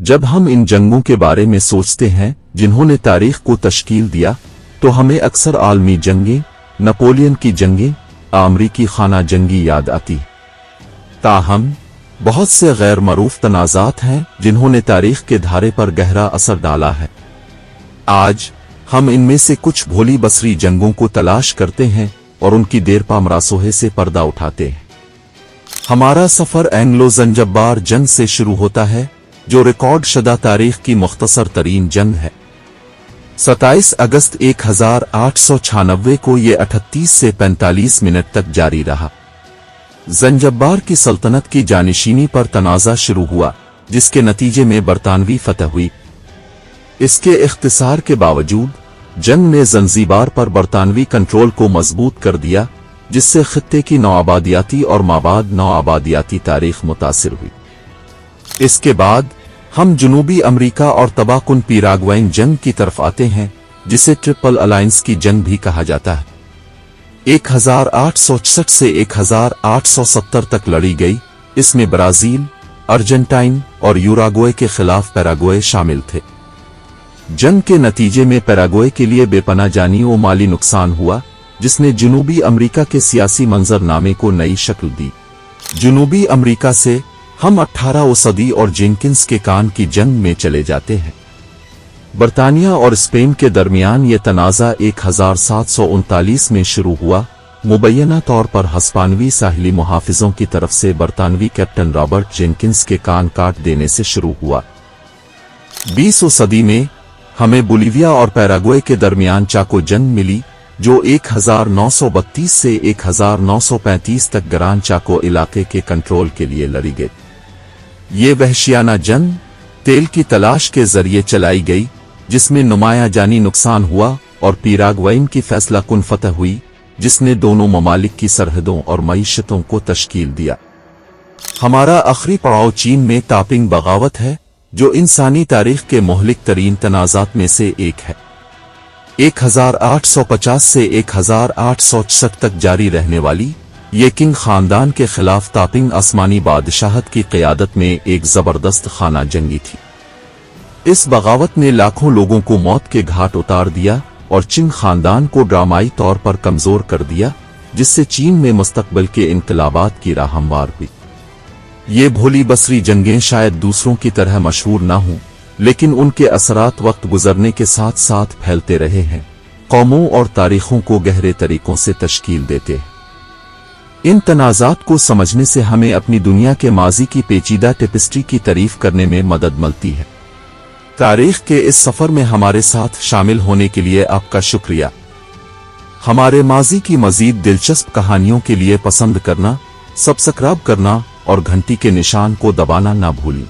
जब हम इन जंगों के बारे में सोचते हैं जिन्होंने तारीख को तश्कील दिया, तो हमें अक्सर आलमी जंगें, नेपोलियन की जंगें, अमरीकी खाना जंगी याद आती। ताहम बहुत से गैर मरूफ तनाज़ात हैं जिन्होंने तारीख के धारे पर गहरा असर डाला है। आज हम इनमें से कुछ भोली बसरी जंगों को तलाश करते हैं और उनकी देरपा मरासोहे से पर्दा उठाते हैं। हमारा सफर एंग्लो ज़ंजबार जंग से शुरू होता है, जो रिकॉर्ड शुदा तारीख की मुख्तसर तरीन जंग है। 27 अगस्त 1896 को ये 38 से 45 मिनट तक जारी रहा। ज़ंजबार की सल्तनत की जानिशीनी पर तनाज़ा शुरू हुआ, जिसके नतीजे में बरतानवी फतह हुई। इसके इख्तिसार के बावजूद जंग ने ज़ंजीबार पर बरतानवी कंट्रोल को मजबूत कर दिया, जिससे खित्ते की नौआबादियाती और माबाद नौआबादियाती तारीख मुतासिर हुई। इसके बाद हम जनूबी अमेरिका और तबाकुन पीराग्वाइन जंग की तरफ आते हैं, जिसे ट्रिपल अलायंस की जंग भी कहा जाता है। 1866 से 1870 तक लड़ी गई। इसमें ब्राजील, अर्जेंटाइन और यूराग्वे के खिलाफ पैराग्वे शामिल थे। जंग के नतीजे में पैराग्वे के लिए बेपनाह जानी और माली नुकसान हुआ, जिसने जनूबी अमेरिका के सियासी मंजरनामे को नई शक्ल दी। जनूबी अमेरिका से हम 18वीं सदी और जेनकिंस के कान की जंग में चले जाते हैं। बरतानिया और स्पेन के दरमियान ये तनाज़ा 1739 में शुरू हुआ, मुबैना तौर पर हस्पानवी साहिली मुहाफिजों की तरफ से बरतानवी कैप्टन रॉबर्ट जेनकिंस के कान काट देने से शुरू हुआ। 20वीं सदी में हमें बोलीविया और पैराग्वे के दरमियान चाको जंग मिली, जो 1932 से 1935 तक ग्रान चाको इलाके के कंट्रोल के लिए लड़ी गई। ये वहशियाना जंग तेल की तलाश के जरिए चलाई गई, जिसमें नुमाया जानी नुकसान हुआ और पीराग्वाइन की फैसला कुन फतह हुई, जिसने दोनों ममालिक की सरहदों और मईशतों को तश्कील दिया। हमारा आखिरी पड़ाव चीन में तापिंग बगावत है, जो इंसानी तारीख के मोहलिक तरीन तनाज़ात में से एक है। 1850 से 1866 तक जारी रहने वाली ये किंग खानदान के खिलाफ तापिंग आसमानी बादशाहत की क़यादत में एक जबरदस्त खाना जंगी थी। इस बगावत ने लाखों लोगों को मौत के घाट उतार दिया और चिंग खानदान को ड्रामाई तौर पर कमजोर कर दिया, जिससे चीन में मुस्तकबिल के इनकलाबात की राह हमवार हुई। ये भोली बसरी जंगें शायद दूसरों की तरह मशहूर ना हों, लेकिन उनके असरात वक्त गुजरने के साथ साथ फैलते रहे हैं, कौमों और तारीखों को गहरे तरीकों से तश्कील देते हैं। इन तनाज़ात को समझने से हमें अपनी दुनिया के माजी की पेचीदा टेपिस्ट्री की तारीफ करने में मदद मिलती है। तारीख के इस सफर में हमारे साथ शामिल होने के लिए आपका शुक्रिया। हमारे माजी की मजीद दिलचस्प कहानियों के लिए पसंद करना, सब्सक्राइब करना और घंटी के निशान को दबाना ना भूलें।